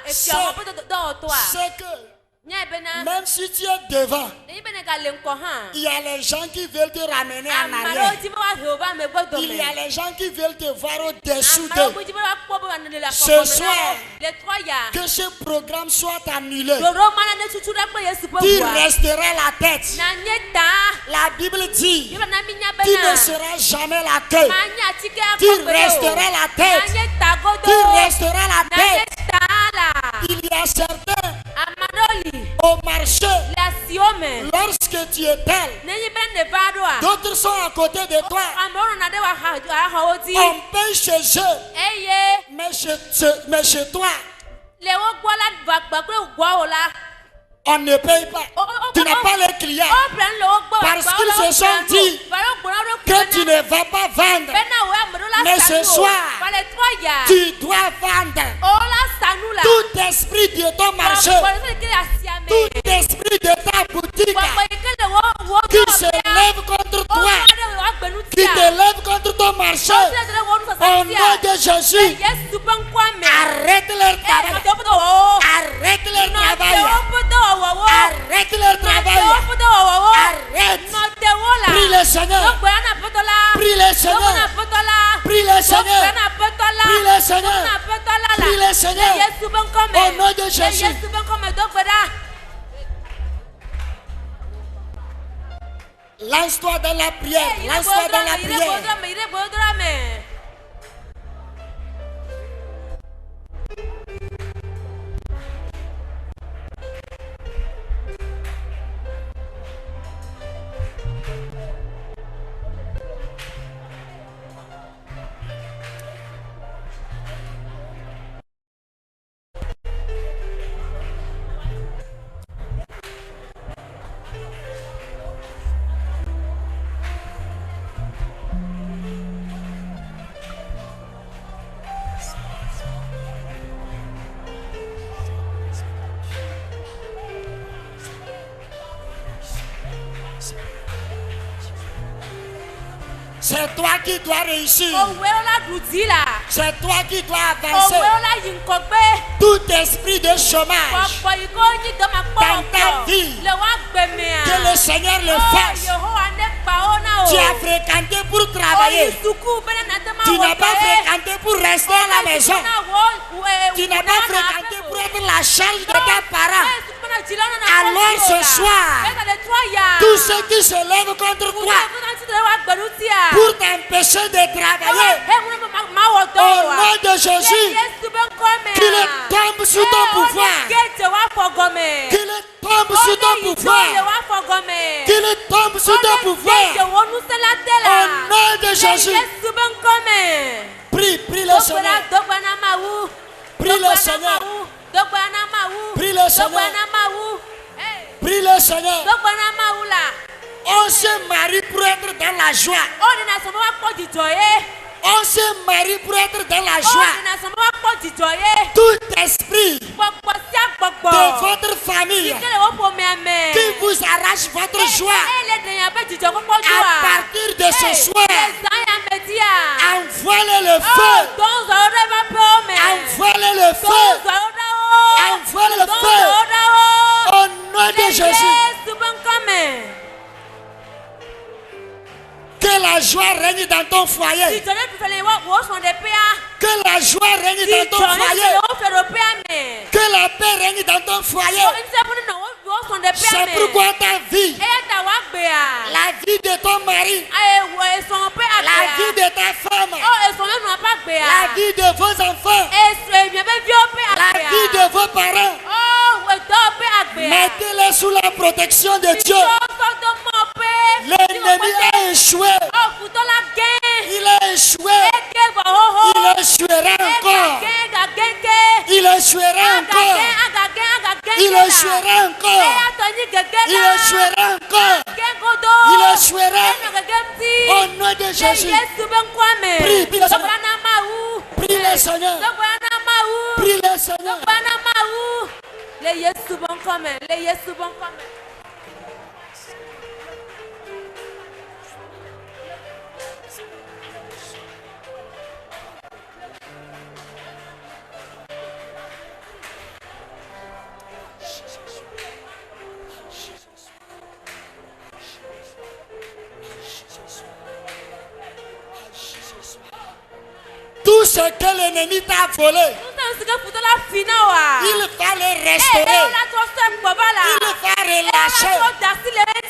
c'est que même si tu es devant, il y a les gens qui veulent te ramener en arrière. Il y a les gens qui veulent te voir au-dessous d'eux. Ce soir, que ce programme soit annulé. Tu resteras la tête. La Bible dit, tu ne seras jamais la queue. Tu resteras la tête. Tu resteras la tête. Il y a certains au marché, lorsque tu es belle, d'autres sont à côté de toi. On paye chez eux, mais chez toi, on ne paye pas. Tu n'as pas les clients parce qu'ils se sont dit que tu ne vas pas vendre. Mais ce soir, tu dois vendre. Tout esprit de ton marché, tout esprit de ta boutique qui se lève contre toi, qui te lève contre ton marché, au nom de Jésus, arrête leur travail. Arrête leur travail. Arrête leur travail. Arrête. Prie le Seigneur. Prie le Seigneur. Prie le Seigneur. Prie le Seigneur. Prie le Seigneur. Au nom de Jésus. Lance-toi dans la prière. Lance-toi dans la prière. C'est toi qui dois réussir. C'est toi qui dois avancer. Tout esprit de chômage dans ta vie, que le Seigneur le fasse. Tu as fréquenté pour travailler. Tu n'as pas fréquenté pour rester à la maison. Tu n'as pas fréquenté pour être la charge de tes parents. Alors ce soir, tous ceux qui se lèvent contre toi pour t'empêcher de travailler, au nom de Jésus, qu'il tombe sous ton pouvoir. Qu'il tombe sous ton pouvoir. Qu'il tombe sous ton pouvoir. Au nom de Jésus. Prie, prie le Seigneur. Prie le Seigneur. Prie le Seigneur. Prie le Seigneur. On se marie pour être dans la joie. On se marie pour être dans la joie. Tout esprit de votre famille qui vous arrache votre joie, à partir de ce soir, envoie-le le feu. Envoie-le le feu. la joie règne dans ton foyer. Que la joie règne dans ton foyer. Que la paix règne dans ton foyer. C'est pourquoi ta vie, la vie de ton mari, la vie de ta femme, la vie de vos enfants, la vie de vos parents, mettez-les sous la protection de Dieu. L'ennemi a échoué. Il a échoué. Il échouera encore. Il échouera encore. Il échouera encore. Il échouera encore. Il échouera. Au nom de Jésus. Prie, prie le Seigneur. Prie le Seigneur. Prie le Seigneur. Le Yesu bon comme, le Yesu bon comme. Tout ce que l'ennemi t'a volé, il va le restaurer. Il va relâcher.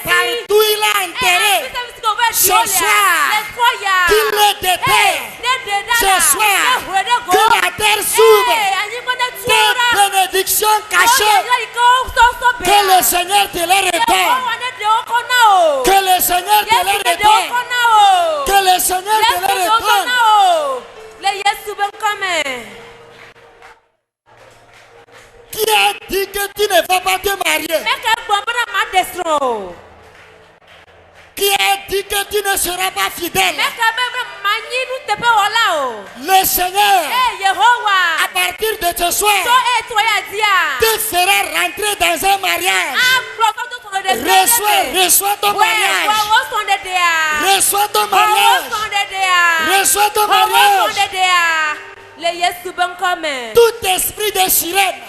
Partout il a enterré. Ce soir, qu'il le déterre. Ce soir, que la terre s'ouvre. Tes bénédictions cachées, que le Seigneur te les répare. Que le Seigneur te les répare. Que le Seigneur te les répare. Qui a dit que tu ne vas pas te marier? Qui a dit que tu ne seras pas fidèle? Le Seigneur, à partir de ce soir, te fera rentrer dans un mariage. Reçois ton mariage. Reçois ton mariage. Reçois ton mariage. Tout esprit de sirène.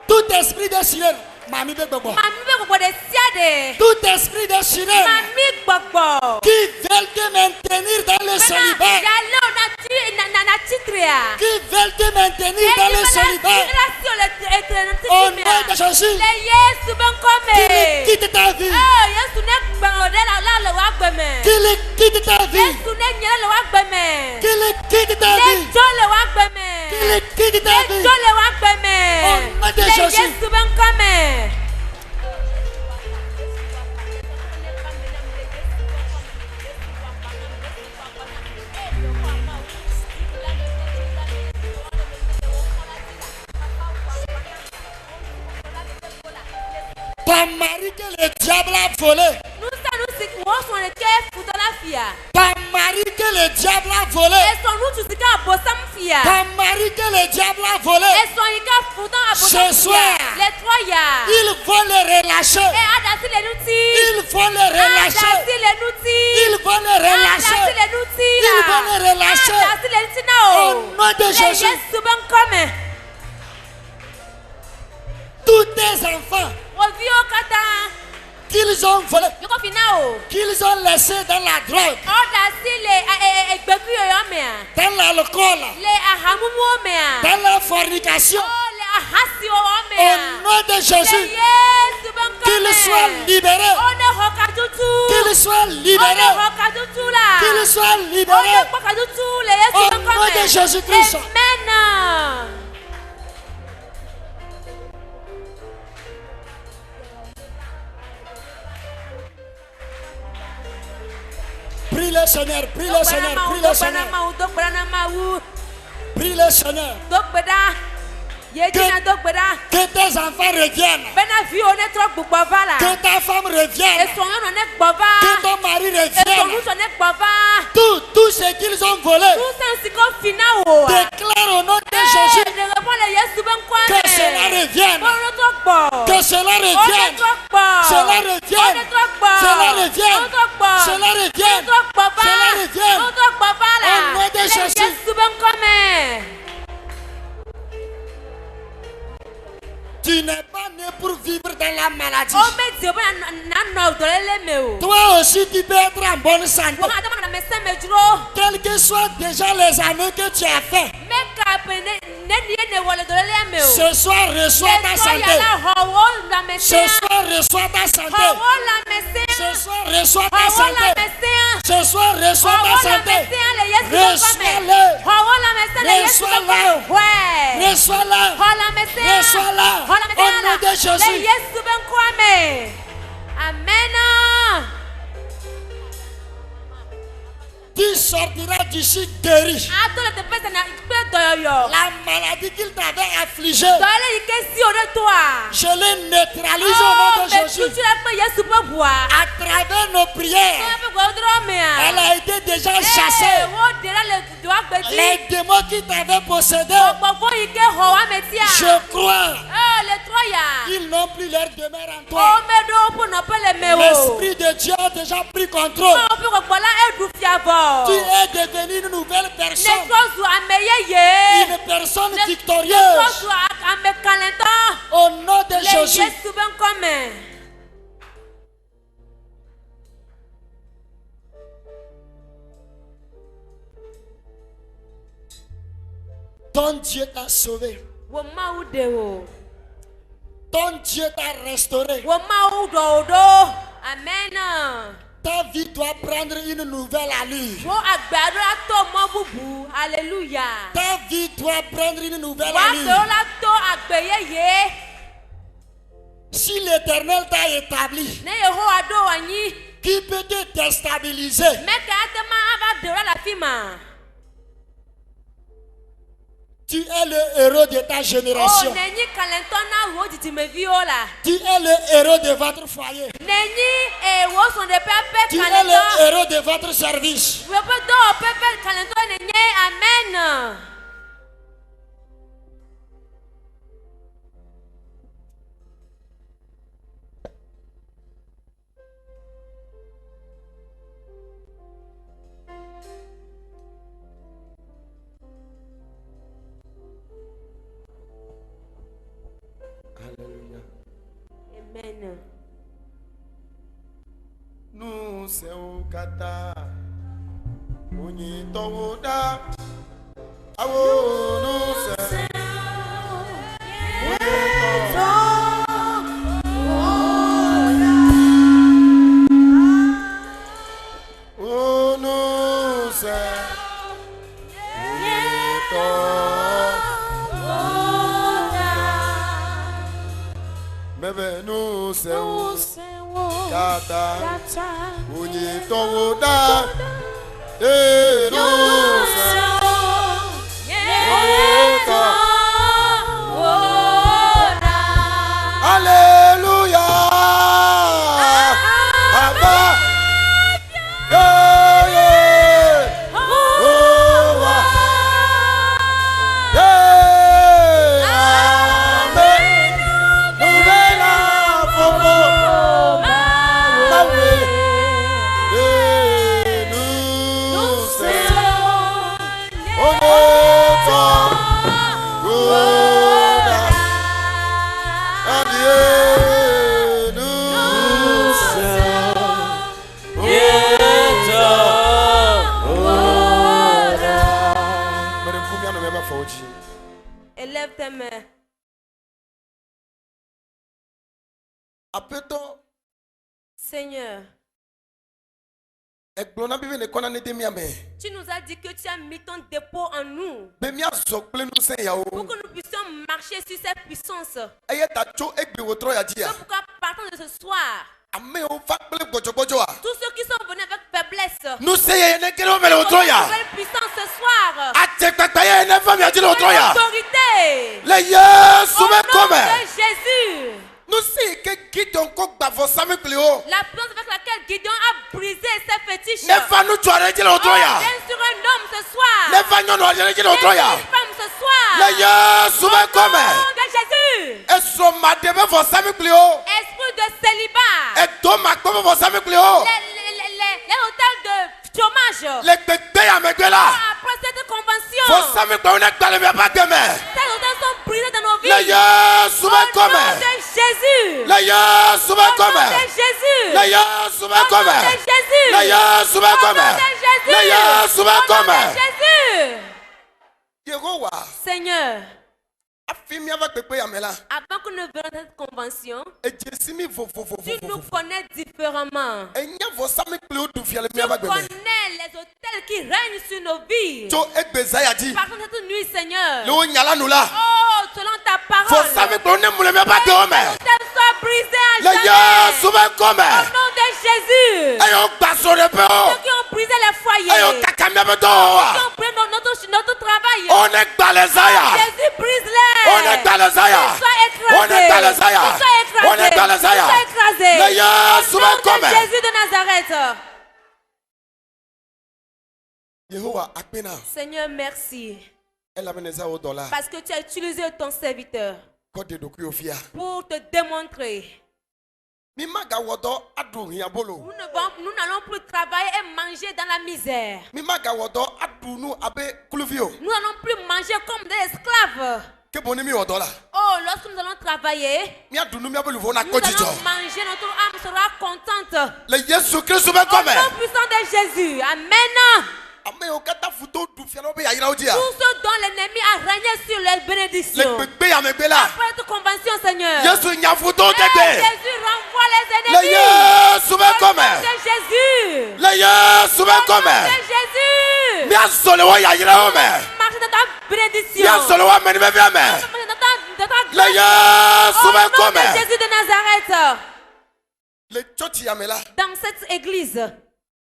Tout esprit de sirène. Mami Bebo. Tout esprit de sirène qui veulent te maintenir dans le célibat. Qui veulent te maintenir dans le célibat. Au nom de Jésus. Qu'il quitte ta vie. Qu'il quitte ta vie. Qu'il quitte ta vie. Qu'il quitte ta vie. Au nom de Jésus. Ton mari que le diable a volé. Ton mari que le diable a volé. Ton mari que le diable a volé. Ce soir, ils vont le relâcher. Ils vont le relâcher. Ils vont le relâcher. Ils vont le relâcher. Au nom de Jésus. Tous tes enfants qu'ils ont volé, qu'ils ont laissé dans la drogue, dans l'alcool, dans la fornication, au nom de Jésus, qu'ils soient libérés, qu'ils soient libérés, qu'ils soient libérés, au nom de Jésus-Christ. Prie le Seigneur, prie le Seigneur, prie le Seigneur. Prie le Seigneur. Que tes enfants reviennent. Que ta femme revienne. Que ton mari revienne. Tout ce qu'ils ont volé. Déclare au nom de Jésus. Que cela revienne. Que cela revienne. Cela revienne. Cela revienne. Cela revienne. Cela revienne. Au nom de Jésus. Tu n'es pas né pour vivre dans la maladie. O me di o be na no do le me o. Toi aussi, tu peux être en bonne santé. Wo ma do na me se me duro. Quels que soient déjà les années que tu as fait, Me ka pe ne di ne wole do le me o. ce soir, reçois ta santé. Ce soir, reçois ta santé. Ce soir, reçois ta santé. Ce soir, reçois ta santé. Reçois-le. Reçois-le. Reçois-le. Reçois-le. Au nom de Jésus. Amen. Tu sortiras d'ici guéri. Ato le te pese na pe doyoyo. La maladie qu'il t'avait affligée, Doyle ike si o de toi. je le neutralise au nom de Jésus. Tu la pe Yesu pe bua. À travers nos prières, elle a été déjà chassée. Les démons qui t'avaient possédé, je crois qu'ils n'ont plus leur demeure en toi. L'Esprit de Dieu a déjà pris contrôle. Tu es devenu une nouvelle personne. Une personne victorieuse. Au nom de Jésus. Ton Dieu t'a sauvé. Ton Dieu t'a restauré. Amen. Ta vie doit prendre une nouvelle allure. Alléluia. Ta vie doit prendre une nouvelle allure. Si l'Éternel t'a établi, qui peut te déstabiliser? Tu es le héros de ta génération. Tu es le héros de votre foyer. Tu es le héros de votre service. Amen. Amen. Nous sommes kata, onye towoda, awo nous sommes. Oh nous sommes. Bébé nous sommes. Kata, onye towoda, nous Alléluia. Abba. Yeah, yeah. Oh, yeah. Amen. Nouvelle Fogo. Mawe. Et nous sommes. On est en Élève tes mains. Apeto Seigneur, egbona bibi ne kona ne demia me tu nous as dit que tu as mis ton dépôt en nous be mia zokple nu se ya o pour que nous puissions marcher sur cette puissance. eye ta cho egbe wotro ya dia C'est pourquoi partant de ce soir, ame o fa ple gbojogojo a tous ceux qui sont venus avec faiblesse, nu se ye ne kele o mele wotro ya nouvelle puissance ce soir, ate papa ye ne fa mi ati wotro ya autorité, le yesu au be nom come de Jésus. nu se ke Gideon ko gbavo sami ple o La puissance avec laquelle Gideon a brisé ses fétiches. ne fa nu cho are ti wotro ya Viens sur un homme ce soir. ne fa nyono are ti wotro ya Viens sur une femme ce soir. le yesu be Au come nom de Jésus. eso ma de be fo sami ple o Esprit de célibat. e do ma gbo be fo sami ple o Les hôtels de chômage. le gbegbe ya me gbe la Après cette convention, fo sami gbo ne gbale be ba gbe me ces hôtels sont brisés dans nos vies. le yesu be Au nom come de Jésus. Le Yesu Au nom bekome. de Jésus. Le Yesu Au nom bekome. de Jésus. Le Yesu Au nom bekome. de Jésus. Le Yesu Au nom bekome. de Jésus. Yehowa. Seigneur, Afimi ava pepe yamela. avant que nous verrons cette convention, Ejesimi vo. tu nous connais différemment. Enya vo sami kple du fiale mi Tu ava gbeme. connais les hôtels qui règnent sur nos vies. To egbeza ya di. Par contre, cette nuit, Seigneur, Le nyala nula. oh, selon ta Vo parole, sami kple ne mule mi ava de ome. l'hôtel soit brisé à Le Yesu jamais. bekome. Au nom de Jésus. Ayo gbaso de pe o. Ceux qui ont brisé les foyers, Ayo kaka mi ave do qui wa. ont brisé notre travail, On est dans les aya. Jésus brise-les. On est dans les aya. Qu'ils soient écrasés. On est dans les aya. Qu'ils soient écrasés. On est dans les aya. Qu'ils soient écrasés. Le Yesu Au nom bekome. de Jésus de Nazareth. Yehowa akpena. Seigneur, merci. Elle amène ça au dollar. Parce que tu as utilisé ton serviteur Code de docu ofia. pour te démontrer. Mi maga wodo adu hiabolo. Nous n'allons plus travailler et manger dans la misère. Mi maga wodo adu nu abe kuluvio. Nous n'allons plus manger comme des esclaves. Ke boni mi wodo la. Oh, lorsque nous allons travailler, Mi adu nu mi abe luvo na nous kojijo. allons manger, notre âme sera contente. Le Yesu Christ be Au come. nom puissant de Jésus. Amen. Ame o kata futo du fialo be yayira odia. Tout ce dont l'ennemi a régné sur les Le bénédictions. gbegbe ya me la. Après cette convention, Seigneur. Yesu nya futo Eh, keke. Jésus renvoie les Le ennemis. Yesu be Au nom come. de Jésus. Le Yesu Au be nom come. de Jésus. Mi asole wa yayira ome. Marche dans ta bénédiction. Mi asole wa me ni be ame. Marche dans ta Le grâce. Yesu Au be nom de come. Jésus de Nazareth. Le church ya me la. Dans cette église,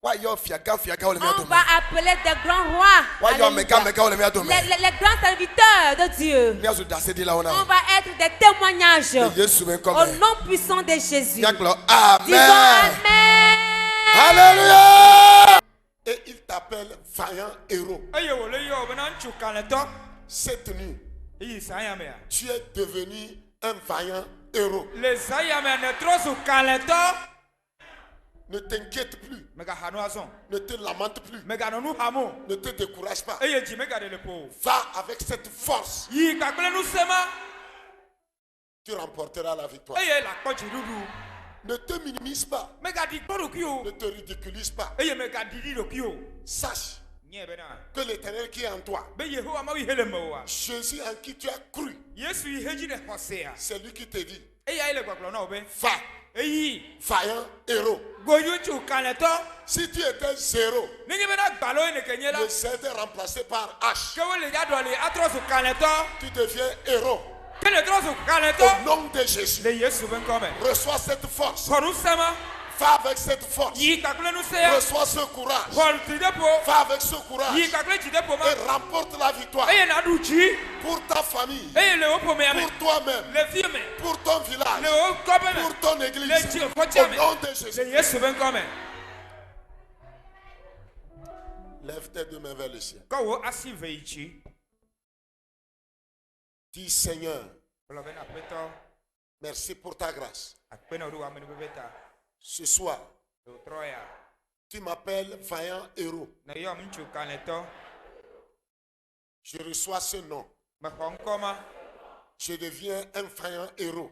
Wa yo fiaga o le mi on adome. va appeler des grands rois. Wa yo Alléluia. mega o le mi adome. Les grands serviteurs de Dieu. Mi azu dase di la ona. On va être des témoignages. Le Yesu be Au come. nom puissant de Jésus. Yaklo Disons amen. Amen. Alléluia. Et il t'appelle vaillant héros. Cette nuit, tu es devenu un vaillant héros. Ne t'inquiète plus. Ne te lamente plus. Ne te décourage pas. Va avec cette force. Tu remporteras la victoire. Ne te minimise pas. Ne te ridiculise pas. Sache que l'Éternel qui est en toi, Jésus en qui tu as cru, c'est lui qui te dit, va, vaillant héros. Si tu étais zéro, le C était remplacé par H. Tu deviens héros. Au nom de Jésus, reçois cette force. Va avec cette force. Reçois ce courage. Va avec ce courage. Et remporte la victoire. Pour ta famille. Pour toi-même. Pour ton village. Pour ton église. Au nom de Jésus. Lève tes deux mains vers le ciel. Dis Seigneur, merci pour ta grâce. Ce soir, tu m'appelles vaillant héros. Je reçois ce nom. Je deviens un vaillant héros.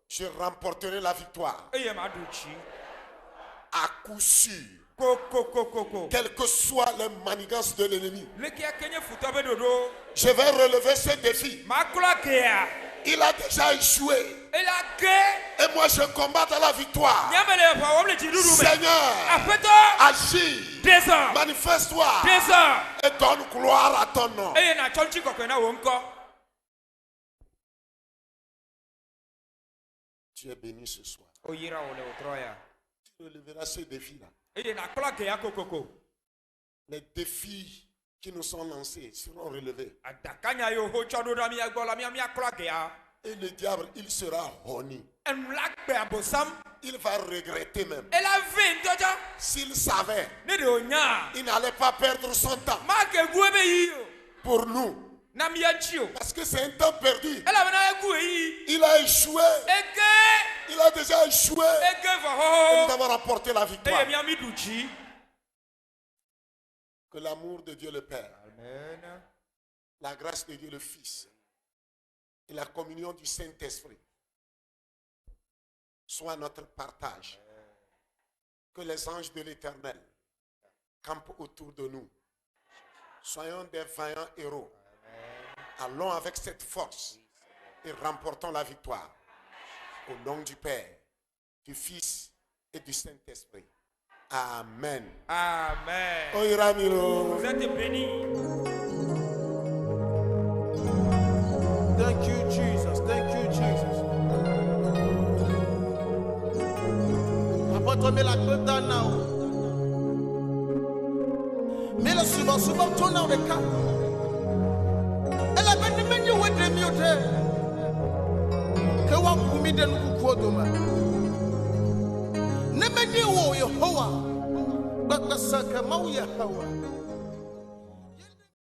Je remporterai la victoire. À coup sûr. Quelles que soient les manigances de l'ennemi, je vais relever ce défi. Il a déjà échoué. Et moi je combats à la victoire. Seigneur, agis, manifeste-toi et donne gloire à ton nom. Tu es béni ce soir. Tu releveras ce défi-là. Les défis qui nous sont lancés seront relevés. Et le diable, il sera honni. Il va regretter même. S'il savait, il n'allait pas perdre son temps pour nous. Parce que c'est un temps perdu. Il a échoué. Il a déjà échoué. Et nous avons remporté la victoire. Que l'amour de Dieu le Père, la grâce de Dieu le Fils et la communion du Saint-Esprit soit notre partage. Que les anges de l'Éternel campent autour de nous. Soyons des vaillants héros. Allons avec cette force et remportons la victoire. Au nom du Père, du Fils et du Saint-Esprit. Amen. Amen. Vous êtes bénis. Thank you, Jesus. Thank you, Jesus. Apôtre, mets la clé dans now. Mets le souvent tourne dans le cas. Elle a bien mis où est le mieux. Que wa kumi de nous kuodoma. Ne me dit où Yehovah. Bakasaka mau Yehovah.